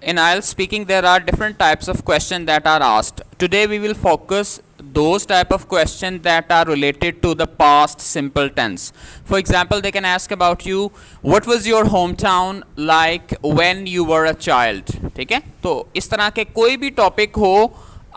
in IELTS speaking there are different types of questions that are asked. Today we will focus those type of questions that are related to the past simple tense. For example, they can ask about you, what was your hometown like when you were a child. ठीक है, तो इस तरह के कोई भी topic हो,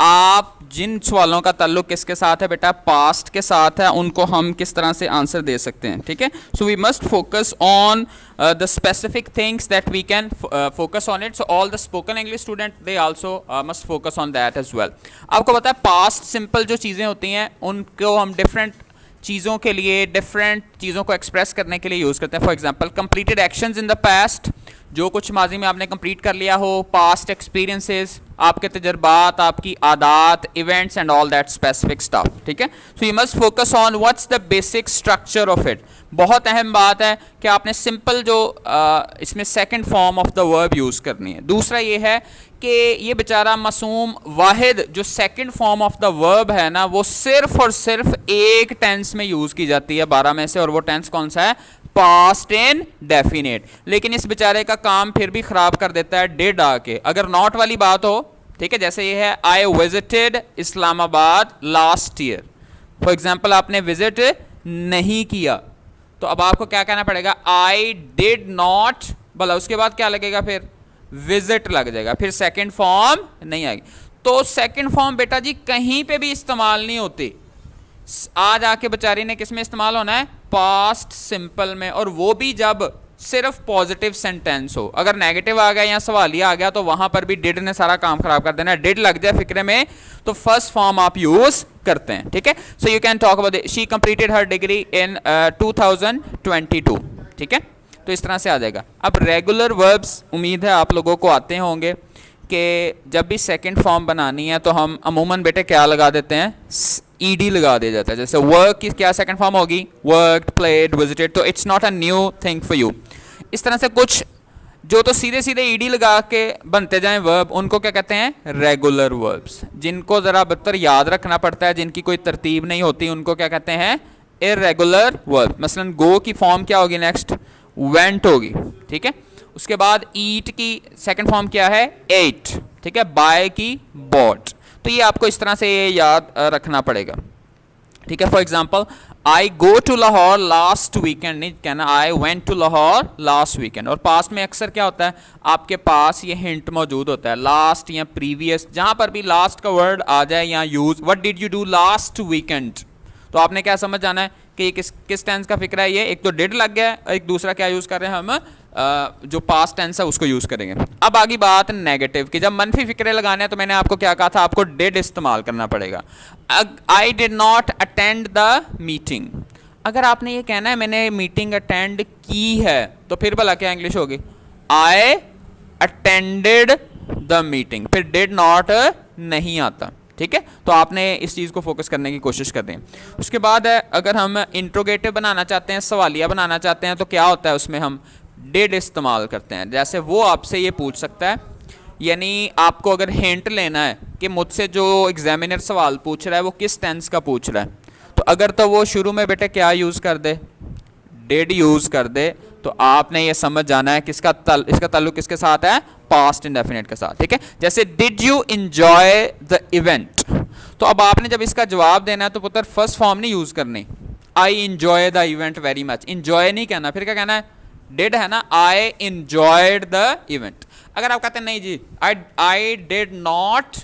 आप जिन सवालों का ताल्लुक किसके साथ है बेटा, पास्ट के साथ है, उनको हम किस तरह से आंसर दे सकते हैं. ठीक है, so we must focus on the specific things that we can focus on it. So all the spoken English student they also must focus on that as well. आपको पता है पास्ट सिंपल जो चीज़ें होती हैं उनको हम डिफरेंट चीज़ों के लिए, डिफरेंट चीज़ों को एक्सप्रेस करने के लिए यूज़ करते हैं. For example, completed actions in the past, जो कुछ माजी में आपने कंप्लीट कर लिया हो. पास्ट एक्सपीरियंसेस, आपके तजर्बात, आपकी आदात, events and all that specific stuff. ठीक है, so you must focus on what's the basic structure of it. बहुत अहम बात है कि आपने सिंपल जो इसमें second form of the verb use करनी है. दूसरा ये है कि ये बेचारा मासूम वाहिद जो second form of the verb है ना, वो सिर्फ और सिर्फ एक टेंस में यूज़ की जाती है 12 में से, और वो टेंस कौन सा है, पास्ट इंडेफिनिट. लेकिन इस बेचारे का काम फिर भी ख़राब कर देता है डिड आके. अगर नॉट वाली बात हो, ठीक है, जैसे ये है I visited Islamabad last year. For example, आपने विजिट नहीं किया, तो अब आपको क्या कहना पड़ेगा, आई डिड नॉट, भला उसके बाद क्या लगेगा, फिर विजिट लग जाएगा, फिर सेकंड फॉर्म नहीं आएगी. तो सेकंड फॉर्म बेटा जी कहीं पे भी इस्तेमाल नहीं होती. आज आके बेचारी ने किस में इस्तेमाल होना है, पास्ट सिंपल में, और वो भी जब सिर्फ पॉजिटिव सेंटेंस हो. अगर नेगेटिव आ गया या सवालिया आ गया तो वहां पर भी डिड ने सारा काम खराब कर देना. डिड लग जाए फिक्रे में तो फर्स्ट फॉर्म आप यूज करते हैं. ठीक है, so you can talk about she completed her degree in 2022. ठीक है, तो इस तरह से आ जाएगा. अब रेगुलर वर्ब्स उम्मीद है आप लोगों को आते होंगे कि जब भी सेकंड फॉर्म बनानी है तो हम अमूमन बेटे क्या लगा देते हैं, ईडी लगा दिया जाता है. जैसे वर्क की क्या सेकंड फॉर्म होगी, वर्कड, प्लेड, विजिटेड. तो it's not a new thing for you. इस तरह से कुछ जो तो सीधे सीधे ईडी लगा के बनते जाएं वर्ब, उनको क्या कहते हैं, रेगुलर वर्ब्स. जिनको ज़रा बदतर याद रखना पड़ता है, जिनकी कोई तरतीब नहीं होती, उनको क्या कहते हैं, इर्रेगुलर वर्ब. मसलन गो की फॉर्म क्या होगी, नेक्स्ट वेंट होगी. ठीक है, उसके बाद ईट की सेकंड फॉर्म क्या है, एट. ठीक है, बाय की बॉट. तो ये आपको इस तरह से ये याद रखना पड़ेगा. ठीक है, for example, I go to Lahore last weekend नहीं कहना, I went to Lahore last weekend. और पास्ट में अक्सर क्या होता है, आपके पास ये हिंट मौजूद होता है, लास्ट या प्रीवियस. जहां पर भी लास्ट का वर्ड आ जाए या use, what did you do last weekend, तो आपने क्या समझ जाना है कि ये किस टेंस का फिक्र है. ये एक तो डिड लग गया, एक दूसरा क्या यूज़ कर रहे हैं हम, जो पास्ट टेंस है उसको यूज़ करेंगे. अब आगे बात नेगेटिव की. जब मनफी फिक्रे लगाने हैं तो मैंने आपको क्या कहा था, आपको डिड इस्तेमाल करना पड़ेगा. I did not attend the meeting. अगर आपने ये कहना है मैंने मीटिंग अटेंड की है, तो फिर भला क्या इंग्लिश होगी, आई अटेंडेड द मीटिंग. फिर डिड नॉट नहीं आता. ठीक है, तो आपने इस चीज़ को फोकस करने की कोशिश कर रहे हैं. उसके बाद है, अगर हम इंट्रोगेटिव बनाना चाहते हैं, सवालिया बनाना चाहते हैं, तो क्या होता है उसमें हम डिड इस्तेमाल करते हैं. जैसे वो आपसे ये पूछ सकता है, यानी आपको अगर हिंट लेना है कि मुझसे जो एग्जामिनर सवाल पूछ रहा है वो किस टेंस का पूछ रहा है, तो अगर तो वो शुरू में बेटे क्या यूज़ कर दे, डिड यूज़ कर दे, तो आपने ये समझ जाना है कि इसका ताल्लुक किसके साथ है, पास्ट इंडेफिनिट के साथ. ठीक है, जैसे did you enjoy the event, तो अब आपने जब इसका जवाब देना है तो पुत्र फर्स्ट फॉर्म नहीं यूज़ करनी, I enjoy the event very much. Enjoy नहीं कहना, फिर क्या कहना है, डिड है ना, आई इंजॉयड द इवेंट. अगर आप कहते हैं नहीं जी, आई डिड नॉट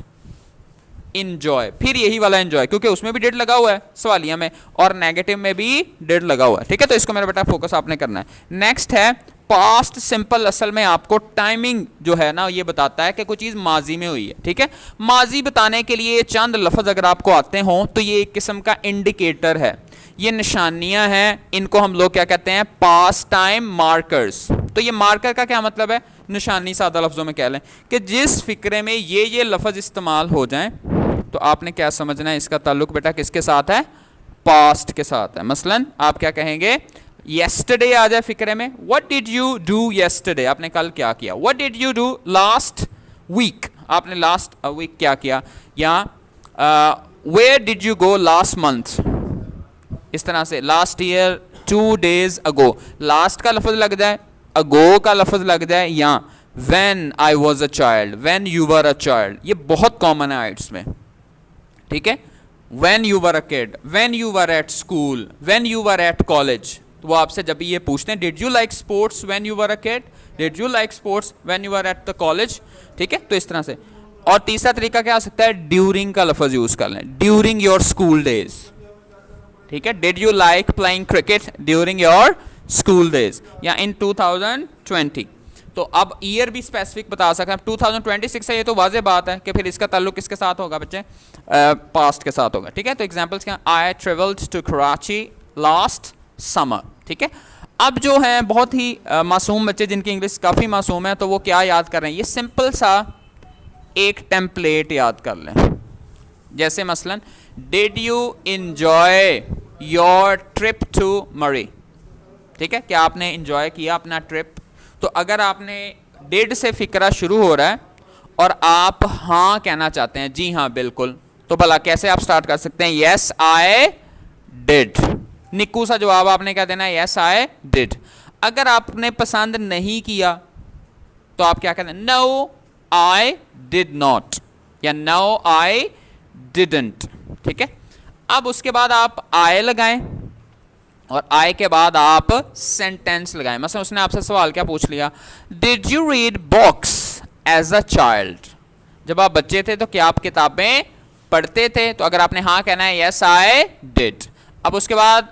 इंजॉय, फिर यही वाला इंजॉय, क्योंकि उसमें भी डिड लगा हुआ है सवालिया में, और नेगेटिव में भी डिड लगा हुआ है. ठीक है, तो इसको मेरा बेटा फोकस आपने करना है. नेक्स्ट है पास्ट सिंपल. असल में आपको टाइमिंग जो है ना ये बताता है कि कोई चीज़ माजी में हुई है. ठीक है, माजी बताने के लिए चंद लफ्ज़ अगर आपको आते हों तो ये एक किस्म का इंडिकेटर है, ये निशानियां हैं, इनको हम लोग क्या कहते हैं, पास्ट टाइम मार्कर्स. तो ये मार्कर का क्या मतलब है, निशानी. सादा लफ्ज़ों में कह लें कि जिस फिक्रे में ये लफ्ज़ इस्तेमाल हो जाएं तो आपने क्या समझना है, इसका ताल्लुक बेटा किसके साथ है, पास्ट के साथ है. मसलन आप क्या कहेंगे, येस्टरडे आ जाए फिक्रे में, what did you do yesterday, आपने कल क्या किया. What did you do last week, आपने लास्ट वीक क्या किया. या where did you go last month. इस तरह से last year, 2 days ago, last का लफ्ज़ लग जाए, अगो का लफ्ज़ लग जाए, या when I was a child, when you were a child, ये बहुत कॉमन है आइट्स में, ठीक है। When you were a kid, when you were at school, when you were at college, तो वो आपसे जब भी ये पूछते हैं did you like sports when you were a kid, did you like sports when you were at the college, ठीक है। तो इस तरह से। और तीसरा तरीका क्या आ सकता है, ड्यूरिंग का लफ्ज यूज कर लें, ड्यूरिंग योर स्कूल डेज, ठीक है। Did you like playing cricket during your school days, या इन 2020। तो अब ईयर भी स्पेसिफिक बता सकते हैं, 2026 है, ये तो वाज़ेह बात है कि फिर इसका ताल्लुक किसके साथ होगा बच्चे, पास्ट के साथ होगा, ठीक है। तो एग्जांपल्स क्या, I travelled to Karachi last summer, ठीक है। अब जो है बहुत ही मासूम बच्चे जिनकी इंग्लिश काफ़ी मासूम है, तो वो क्या याद कर रहे हैं, ये सिंपल सा एक टेम्पलेट याद कर लें। जैसे मसलन did you enjoy your trip to Murree, ठीक है, क्या आपने इंजॉय किया अपना ट्रिप। तो अगर आपने डिड से फिक्रा शुरू हो रहा है और आप हाँ कहना चाहते हैं, जी हाँ बिल्कुल, तो भला कैसे आप स्टार्ट कर सकते हैं, यस आई डिड। निक्कू सा जवाब आपने क्या देना है, यस आई डिड। अगर आपने पसंद नहीं किया तो आप क्या कहते हैं, नो आई डिड नॉट, या नो आई डिडंट, ठीक है। अब उसके बाद आप आई लगाएं और आई के बाद आप सेंटेंस लगाएं। मतलब उसने आपसे सवाल क्या पूछ लिया, did you read books as a child, जब आप बच्चे थे तो क्या आप किताबें पढ़ते थे। तो अगर आपने हाँ कहना है, यस आई डिड। अब उसके बाद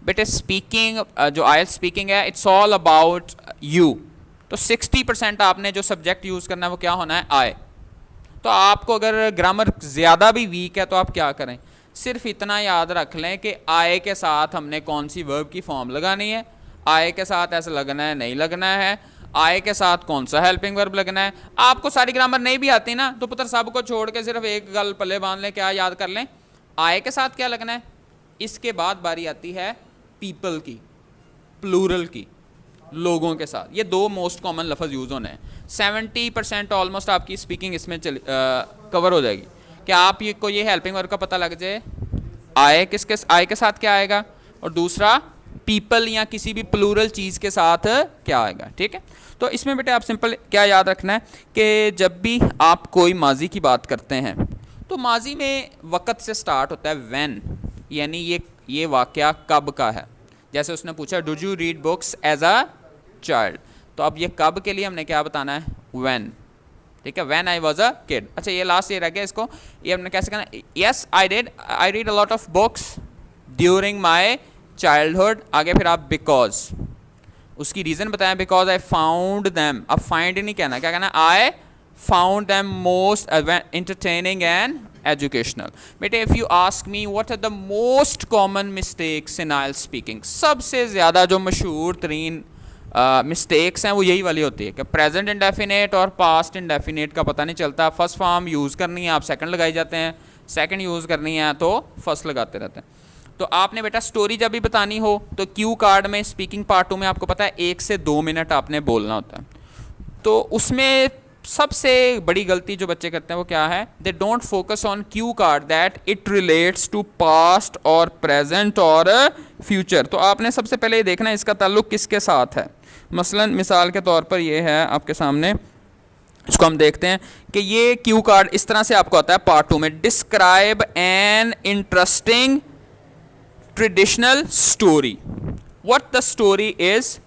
बेटे स्पीकिंग, जो आई स्पीकिंग है, इट्स ऑल अबाउट यू, तो 60% आपने जो सब्जेक्ट यूज करना है वो क्या होना है, आई। तो आपको अगर ग्रामर ज़्यादा भी वीक है तो आप क्या करें, सिर्फ इतना याद रख लें कि आई के साथ हमने कौन सी वर्ब की फॉर्म लगानी है, आई के साथ ऐसा लगना है नहीं लगना है, आई के साथ कौन सा हेल्पिंग वर्ब लगना है। आपको सारी ग्रामर नहीं भी आती ना, तो पुत्र साहब को छोड़ के सिर्फ एक गल पल्ले बांध लें, क्या याद कर लें, आई के साथ क्या लगना है। इसके बाद बारी आती है पीपल की, प्लूरल की, लोगों के साथ। ये दो मोस्ट कॉमन लफ्ज़ यूज़ होने हैं। 70% ऑलमोस्ट आपकी स्पीकिंग इसमें कवर हो जाएगी। क्या आप ये को ये हेल्पिंग वर्ब का पता लग जाए, आए किसके, आए के साथ क्या आएगा, और दूसरा पीपल या किसी भी प्लूरल चीज़ के साथ क्या आएगा, ठीक है। तो इसमें बेटे आप सिंपल क्या याद रखना है कि जब भी आप कोई माजी की बात करते हैं तो माजी में वक़्त से स्टार्ट होता है व्हेन, यानी ये वाक़या कब का है। जैसे उसने पूछा do you read books as a child, तो अब ये कब के लिए हमने क्या बताना है, व्हेन, ठीक है, when I was a kid. अच्छा ये लास्ट ये रह गया, इसको ये हमने कैसे कहना, yes I read a lot of books during my childhood. आगे फिर आप बिकॉज, उसकी रीज़न बताएं, बिकॉज आई फाउंड दैम। अब फाइंड नहीं कहना, क्या कहना, I found them most entertaining and educational. बेटे if you ask me what are the most common mistakes in IELTS speaking, सबसे ज़्यादा जो मशहूर तरीन मिस्टेक्स हैं वो यही वाली होती है कि प्रेजेंट इंडेफिनेट और पास्ट इंडेफिनेट का पता नहीं चलता। फर्स्ट फॉर्म यूज़ करनी है आप सेकंड लगाई जाते हैं, सेकंड यूज़ करनी है तो फर्स्ट लगाते रहते हैं। तो आपने बेटा स्टोरी जब भी बतानी हो तो क्यू कार्ड में स्पीकिंग पार्ट 2 में आपको पता है 1 से 2 मिनट आपने बोलना होता है। तो उसमें सबसे बड़ी गलती जो बच्चे करते हैं वो क्या है, they don't focus on cue card that it relates to past और प्रेजेंट और फ्यूचर। तो आपने सबसे पहले ये देखना है इसका ताल्लुक किसके साथ है। मसलन मिसाल के तौर पर ये है आपके सामने, इसको हम देखते हैं कि ये क्यू कार्ड इस तरह से आपको आता है पार्ट 2 में, describe an interesting traditional story, what the story is,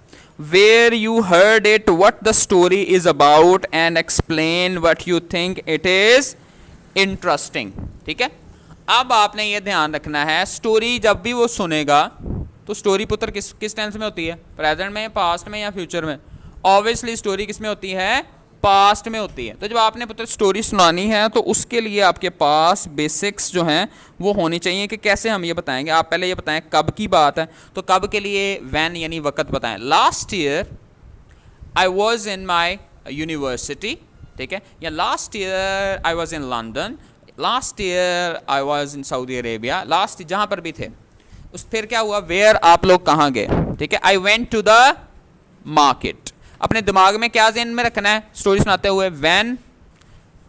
where you heard it, what the story is about and explain what you think it is interesting, ठीक है। अब आपने ये ध्यान रखना है स्टोरी जब भी वो सुनेगा तो स्टोरी पुत्र किस टेंस में होती है, प्रेजेंट में, पास्ट में या फ्यूचर में। ऑब्वियसली स्टोरी किस में होती है, पास्ट में होती है। तो जब आपने पुत्र स्टोरी सुनानी है तो उसके लिए आपके पास बेसिक्स जो हैं वो होनी चाहिए कि कैसे हम ये बताएंगे। आप पहले ये बताएं कब की बात है, तो कब के लिए व्हेन यानी वक़्त बताएं। Last year I was in my university, ठीक है, या last year I was in London, last year I was in Saudi Arabia, last जहाँ पर भी थे। उस फिर क्या हुआ, वेयर आप लोग कहाँ गए, ठीक है, I went to the market. अपने दिमाग में क्या ज़हन में रखना है स्टोरी सुनाते हुए, व्हेन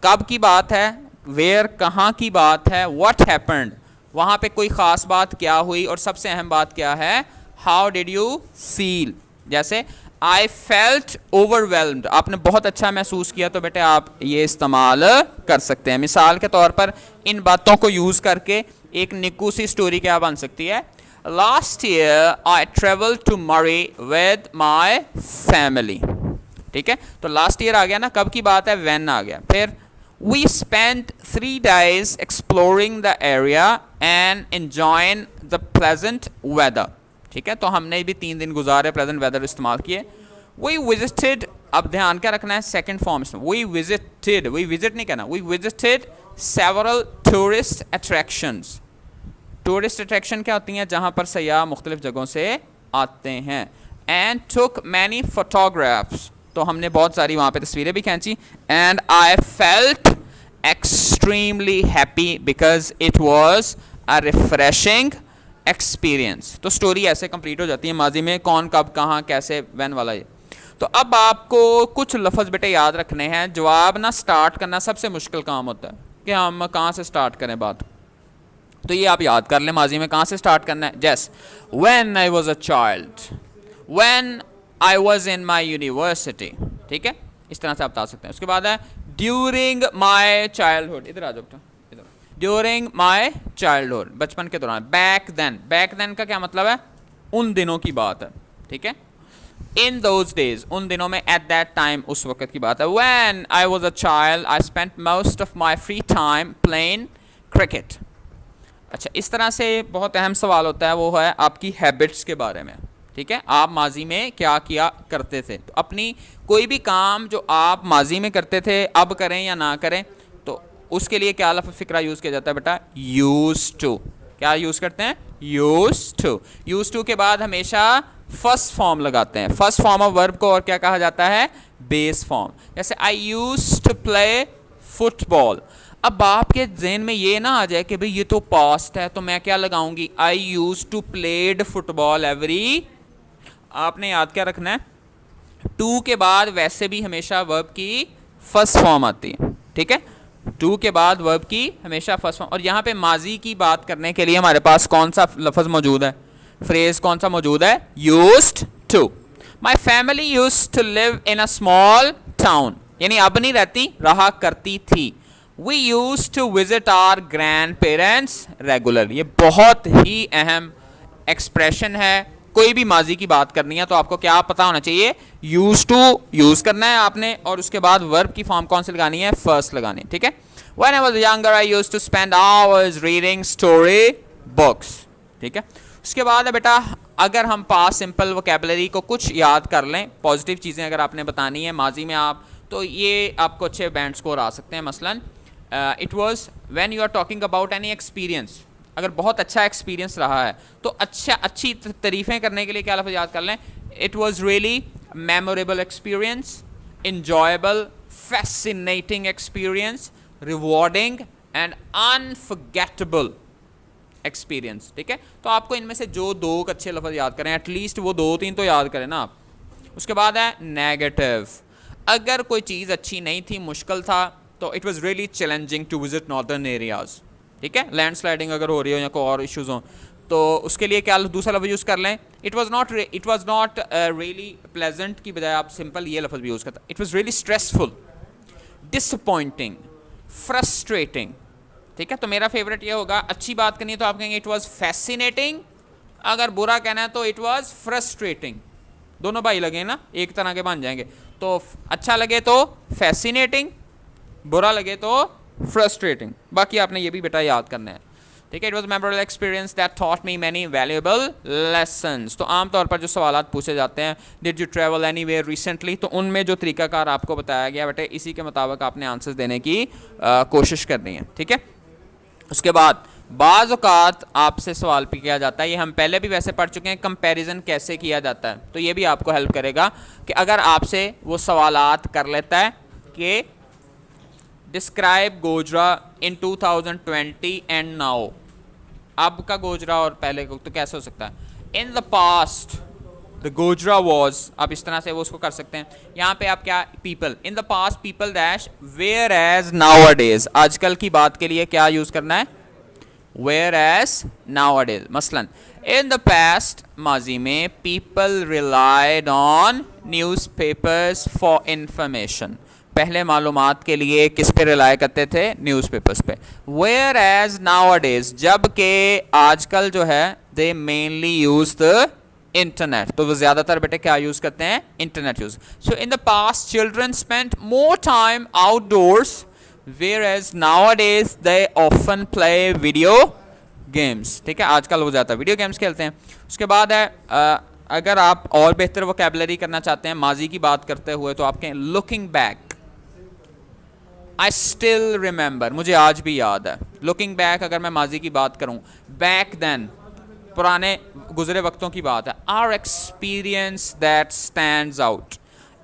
कब की बात है, वेयर कहाँ की बात है, व्हाट हैपेंड वहाँ पे कोई ख़ास बात क्या हुई, और सबसे अहम बात क्या है, हाउ डिड यू फील। जैसे I felt overwhelmed, आपने बहुत अच्छा महसूस किया, तो बेटे आप ये इस्तेमाल कर सकते हैं। मिसाल के तौर पर इन बातों को यूज़ करके एक निक्कू सी स्टोरी क्या बन सकती है। Last year I travel to Murree with my family. ठीक है, तो लास्ट ईयर आ गया ना, कब की बात है, व्हेन आ गया। फिर we spent 3 days exploring the area and enjoying the pleasant weather. ठीक है, तो हमने भी 3 दिन गुजारे, प्रेजेंट वेदर इस्तेमाल किए। वी विजिटेड, अब ध्यान क्या रखना है, सेकंड फॉर्म में वी विजिटेड, वी विजिट नहीं कहना, we visited several tourist attractions. Tourist attraction क्या होती हैं, जहाँ पर सयाह मुख्तलिफ जगहों से आते हैं। एंड टुक मैनी फोटोग्राफ्स, तो हमने बहुत सारी वहाँ पे तस्वीरें भी खींची। And I felt extremely happy because it was a refreshing experience. तो स्टोरी ऐसे कंप्लीट हो जाती है, माजी में कौन कब कहाँ कैसे व्हेन वाला ये। तो अब आपको कुछ लफ्ज़ बेटे याद रखने हैं। जवाब ना स्टार्ट करना सबसे मुश्किल काम होता है कि हम कहाँ से स्टार्ट करें बात, तो ये आप याद कर लें माजी में कहाँ से स्टार्ट करना है। जैस when I was a child, when I was in my university. ठीक है, इस तरह से आप बता सकते हैं। उसके बाद है ड्यूरिंग माई चाइल्डहुड, इधर आ जाओ बेटा, ड्यूरिंग माई चाइल्डहुड, बचपन के दौरान। बैक देन, बैक देन का क्या मतलब है, उन दिनों की बात है। ठीक है, इन दोज डेज, उन दिनों में, एट दैट टाइम, उस वक्त की बात है। When I was a child I spent most of my free time playing cricket. अच्छा, इस तरह से बहुत अहम सवाल होता है, वो है आपकी हैबिट्स के बारे में। ठीक है, आप माजी में क्या किया करते थे, तो अपनी कोई भी काम जो आप माजी में करते थे अब करें या ना करें, तो उसके लिए क्या लफ्ज़ फ़िक्रा यूज़ किया जाता है बेटा, यूज्ड टू। क्या यूज़ करते हैं, यूज्ड टू। यूज्ड टू के बाद हमेशा फर्स्ट फॉर्म लगाते हैं। फर्स्ट फॉर्म ऑफ वर्ब को और क्या कहा जाता है, बेस फॉर्म। जैसे I used to play football. अब आपके जहन में ये ना आ जाए कि भाई ये तो पास्ट है, तो मैं क्या लगाऊंगी, I used to played football every. आपने याद क्या रखना है, टू के बाद वैसे भी हमेशा वर्ब की फर्स्ट फॉर्म आती है। ठीक है, टू के बाद वर्ब की हमेशा फर्स्ट फॉर्म। और यहाँ पे माजी की बात करने के लिए हमारे पास कौन सा लफ्ज़ मौजूद है, फ्रेज कौन सा मौजूद है, used to. My family used to live in a small town, यानी अब नहीं रहती, रहा करती थी। We used to visit our grand parents regular. ये बहुत ही अहम एक्सप्रेशन है। कोई भी माजी की बात करनी है तो आपको क्या पता होना चाहिए, यूज टू यूज करना है आपने, और उसके बाद वर्ब की फॉर्म कौन सी लगानी है, फर्स्ट लगानी है। ठीक है, when I was younger I used to spend hours reading story books. ठीक है, उसके बाद है बेटा, अगर हम पास्ट सिंपल वोकैबुलरी को कुछ याद कर लें, पॉजिटिव चीज़ें अगर आपने बतानी है माजी में आप, तो ये आपको अच्छे बैंड स्कोर आ सकते हैं। मसलन it was when you are talking about any experience, अगर बहुत अच्छा एक्सपीरियंस रहा है तो अच्छी तारीफ़ें करने के लिए क्या लफ्ज़ याद कर लें, it was really memorable experience, enjoyable, fascinating experience, rewarding and unforgettable experience. ठीक है, तो आपको इनमें से जो दो अच्छे लफ्ज़ याद करें, एटलीस्ट वो 2-3 तो याद करें ना आप। उसके बाद है नेगेटिव, अगर कोई चीज़ अच्छी नहीं थी, मुश्किल था, तो it was really challenging to visit northern areas. ठीक है, लैंडस्लाइडिंग अगर हो रही हो या कोई और इश्यूज़ हों, तो उसके लिए क्या दूसरा लफ्ज़ यूज़ कर लें, it was not really pleasant की बजाय आप सिंपल ये लफ्ज़ भी यूज़ करते हैं, it was really stressful, disappointing, frustrating. ठीक है, तो मेरा फेवरेट ये होगा, अच्छी बात करनी है तो आप कहेंगे इट वॉज फैसिनेटिंग, अगर बुरा कहना है तो इट वॉज फ्रस्ट्रेटिंग। दोनों भाई लगे ना, एक तरह के बन जाएंगे। तो अच्छा लगे तो फैसिनेटिंग, बुरा लगे तो फ्रस्ट्रेटिंग। बाकी आपने ये भी बेटा याद करना है। ठीक है, it was memorable experience that taught me many valuable lessons. तो आमतौर पर जो सवालात पूछे जाते हैं, did you travel anywhere recently, तो उनमें जो तरीकाकार आपको बताया गया बेटे, इसी के मुताबिक आपने आंसर्स देने की कोशिश करनी है। ठीक है, उसके बाद बाज़ औक़ात आपसे सवाल भी किया जाता है, ये हम पहले भी वैसे पढ़ चुके हैं, कंपैरिजन कैसे किया जाता है, तो ये भी आपको हेल्प करेगा कि अगर आपसे वो सवालात कर लेता है कि describe Gojra in 2020 and now, अब का गोजरा और पहले का, तो कैसे हो सकता है, इन the past the Gojra was, आप इस तरह से वो उसको कर सकते हैं। यहाँ पे आप क्या, people, in the past people dash, whereas nowadays, आजकल की बात के लिए क्या यूज़ करना है, वेयर एज नाउ डेज। मसलन इन द पास्ट, माजी में, people relied on newspapers for information. पहले मालूमात के लिए किस पे रिलाय करते थे? न्यूज़पेपर्स पे। वेयर एज नाउ डेज, जबकि आजकल जो है दे मेनली यूज द इंटरनेट, तो वो ज़्यादातर बेटे क्या यूज़ करते हैं? Internet use. So in the past children spent more time outdoors whereas nowadays they often play video games। ठीक है, आजकल वो ज़्यादा वीडियो गेम्स खेलते हैं। उसके बाद है अगर आप और बेहतर वोकैबुलरी करना चाहते हैं माजी की बात करते हुए, तो आप कहें looking back. I still remember, मुझे आज भी याद है। लुकिंग बैक अगर मैं माजी की बात करूं, बैक देन पुराने गुजरे वक्तों की बात है। Are experience that stands out,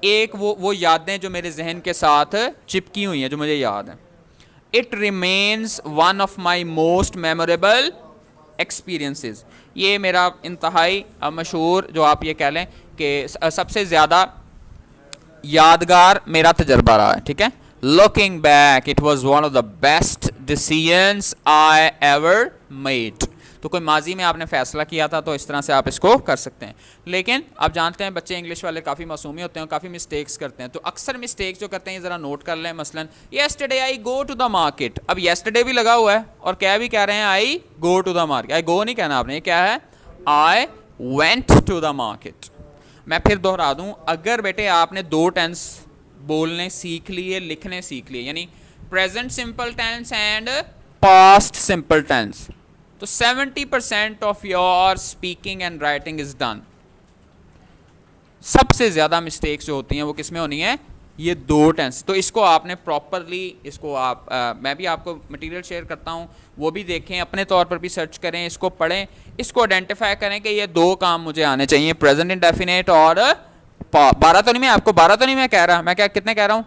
एक वो यादें जो मेरे जहन के साथ चिपकी हुई हैं, जो मुझे याद है। It remains one of my most memorable experiences, ये मेरा इंतहाई मशहूर, जो आप ये कह लें कि सबसे ज़्यादा यादगार मेरा तजर्बा रहा है। ठीक है, looking back it was one of the best decisions I ever made. तो कोई माजी में आपने फैसला किया था, तो इस तरह से आप इसको कर सकते हैं। लेकिन आप जानते हैं बच्चे इंग्लिश वाले काफ़ी मासूमी होते हैं, काफ़ी मिस्टेक्स करते हैं। तो अक्सर मिस्टेक्स जो करते हैं ये ज़रा नोट कर लें। मसलन yesterday I go to the market, अब येस्टरडे भी लगा हुआ है और क्या भी कह रहे हैं? I go to the market. I go नहीं कहना आपने, ये क्या है? I went to the market. मैं फिर दोहरा दूँ, अगर बेटे आपने दो टेंस बोलने सीख लिए, लिखने सीख लिए, यानी present simple tense and past simple tense, तो 70% of your speaking and writing is done. सबसे ज़्यादा मिस्टेक्स जो होती हैं वो किस में होनी है? ये दो टेंस। तो इसको आपने प्रॉपरली, इसको आप मैं भी आपको मटेरियल शेयर करता हूँ, वो भी देखें, अपने तौर पर भी सर्च करें, इसको पढ़ें, इसको आइडेंटिफाई करें कि ये दो काम मुझे आने चाहिए, प्रेजेंट इंडेफिनेट और 12 तो नहीं, मैं आपको 12 तो नहीं मैं कह रहा, मैं क्या कितने कह रहा हूँ?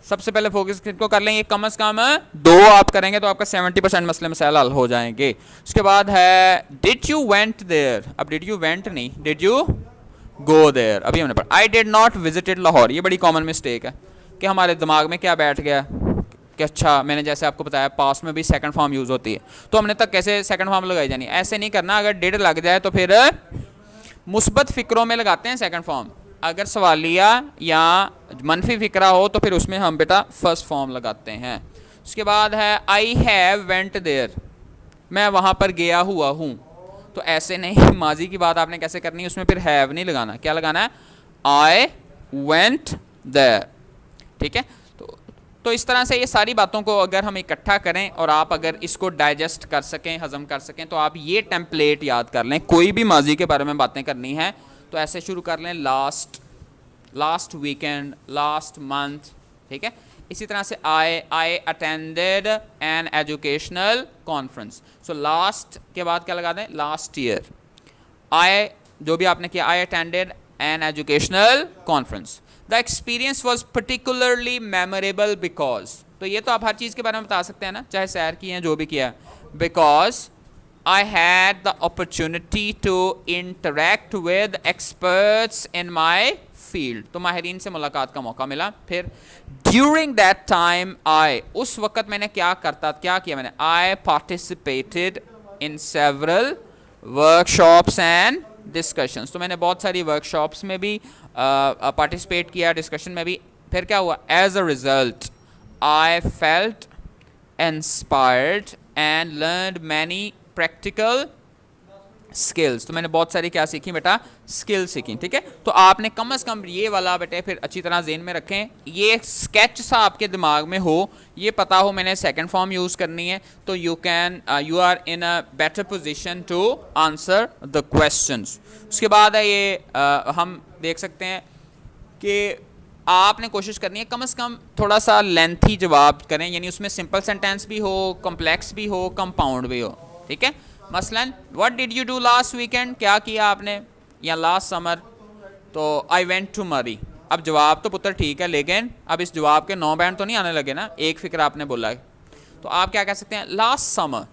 सबसे पहले फोकस किसको कर लें? ये कम से कम दो आप करेंगे तो आपका 70% मसले मसाइल हल हो जाएंगे। उसके बाद है डिड यू वेंट देयर, अब डिड यू वेंट नहीं, डिड यू गो देयर अभी हमने पढ़ा। I did not visited Lahore, ये बड़ी कॉमन मिस्टेक है कि हमारे दिमाग में क्या बैठ गया कि अच्छा, मैंने जैसे आपको बताया पास्ट में भी सेकंड फॉर्म यूज़ होती है, तो हमने तक कैसे सेकंड फॉर्म लगाई जानी, ऐसे नहीं करना। अगर डिड लग जाए तो फिर मुस्बत फिक्रों में लगाते हैं सेकंड फॉर्म, अगर सवालिया या मनफी फिक्रा हो तो फिर उसमें हम बेटा फर्स्ट फॉर्म लगाते हैं। उसके बाद है आई हैव वेंट देयर, मैं वहाँ पर गया हुआ हूँ, तो ऐसे नहीं, माजी की बात आपने कैसे करनी है, उसमें फिर हैव नहीं लगाना, क्या लगाना है? I went there. ठीक है, तो इस तरह से ये सारी बातों को अगर हम इकट्ठा करें और आप अगर इसको डाइजेस्ट कर सकें, हजम कर सकें, तो आप ये टेम्पलेट याद कर लें। कोई भी माजी के बारे में बातें करनी है तो ऐसे शुरू कर लें, लास्ट वीकेंड, लास्ट मंथ। ठीक है, इसी तरह से I attended an educational conference, so last के बाद क्या लगा दें? Last year. आई जो भी आपने किया, I attended an educational conference, the experience was particularly memorable because, तो ये तो आप हर चीज़ के बारे में बता सकते हैं ना, चाहे सैर की हैं, जो भी किया, because I had the opportunity to interact with experts in my field, तो माहिरीन से मुलाकात का मौका मिला। फिर during that time I, उस वक़्त मैंने क्या किया मैंने? I participated in several workshops and discussions, तो मैंने बहुत सारी workshops में भी participate किया, discussion में भी। फिर क्या हुआ? As a result I felt inspired and learned many practical skills, तो मैंने बहुत सारी क्या सीखी बेटा? स्किल सीखी। ठीक है, तो आपने कम से कम ये वाला बेटे फिर अच्छी तरह ज़हन में रखें, ये स्केच सा आपके दिमाग में हो, ये पता हो मैंने सेकंड फॉर्म यूज़ करनी है, तो you are in a better position to answer the questions. उसके बाद है ये हम देख सकते हैं कि आपने कोशिश करनी है कम से कम थोड़ा सा लेंथी जवाब करें, यानी उसमें सिंपल सेंटेंस भी हो, कॉम्प्लेक्स भी हो, कंपाउंड भी हो। ठीक है, मसलन what did you do last weekend, क्या किया आपने, या लास्ट समर, तो आई वेंट टू मरी। अब जवाब तो पुत्र ठीक है, लेकिन अब इस जवाब के 9 बैंड तो नहीं आने लगे ना, एक फिक्र आपने बोला है, तो आप क्या कह सकते हैं? Last summer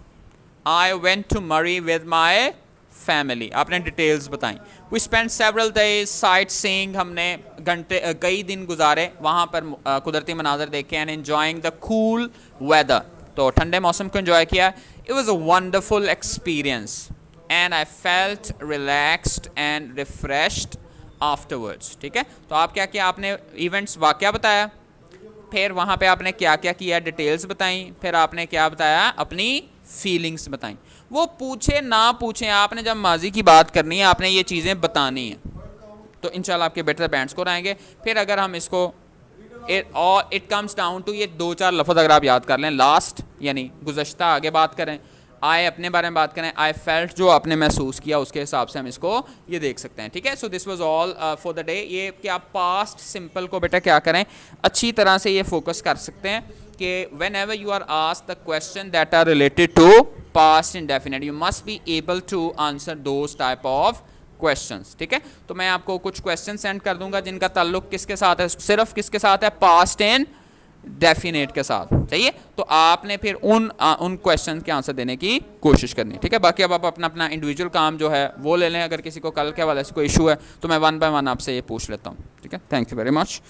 I went to Murree with my family, आपने डिटेल्स बताई। We spend several days sightseeing, हमने कई दिन गुजारे वहाँ पर, कुदरती मनाजर देखे, and enjoying the cool weather, तो ठंडे मौसम को एंजॉय किया। It was a wonderful experience and I felt relaxed and refreshed afterwards, ठीक है। तो आप क्या किया, आपने इवेंट्स वाकया बताया, फिर वहाँ पे आपने क्या क्या किया, डिटेल्स बताई, फिर आपने क्या बताया, अपनी फीलिंग्स बताई। वो पूछे ना पूछे, आपने जब माजी की बात करनी है आपने ये चीज़ें बतानी है, तो इंशाल्लाह आपके बेटर बैंड स्कोर आएंगे। फिर अगर हम इसको इट कम्स डाउन टू ये 2-4 लफ्ज़ अगर आप याद कर लें, लास्ट यानी गुज़श्ता आगे बात करें, आई अपने बारे में बात करें, आई फेल्ट जो आपने महसूस किया उसके हिसाब से हम इसको ये देख सकते हैं, ठीक है। So this was all for the day. ये कि आप पास्ट सिंपल को बेटा क्या करें, अच्छी तरह से ये फोकस कर सकते हैं कि whenever you are asked the question that are related to past indefinite, you must be able to answer those type of questions, ठीक है। तो मैं आपको कुछ क्वेश्चन सेंड कर दूंगा जिनका ताल्लुक किसके साथ है, सिर्फ किसके साथ है, पास्ट एंड डेफिनेट के साथ, चाहिए। तो आपने फिर उन क्वेश्चन के आंसर देने की कोशिश करनी है, ठीक है। बाकी अब आप अपना अपना इंडिविजुअल काम जो है वो ले लें, अगर किसी को कल के हवाले से कोई इशू है तो मैं 1 बाय 1 आपसे ये पूछ लेता हूँ, ठीक है। Thank you very much.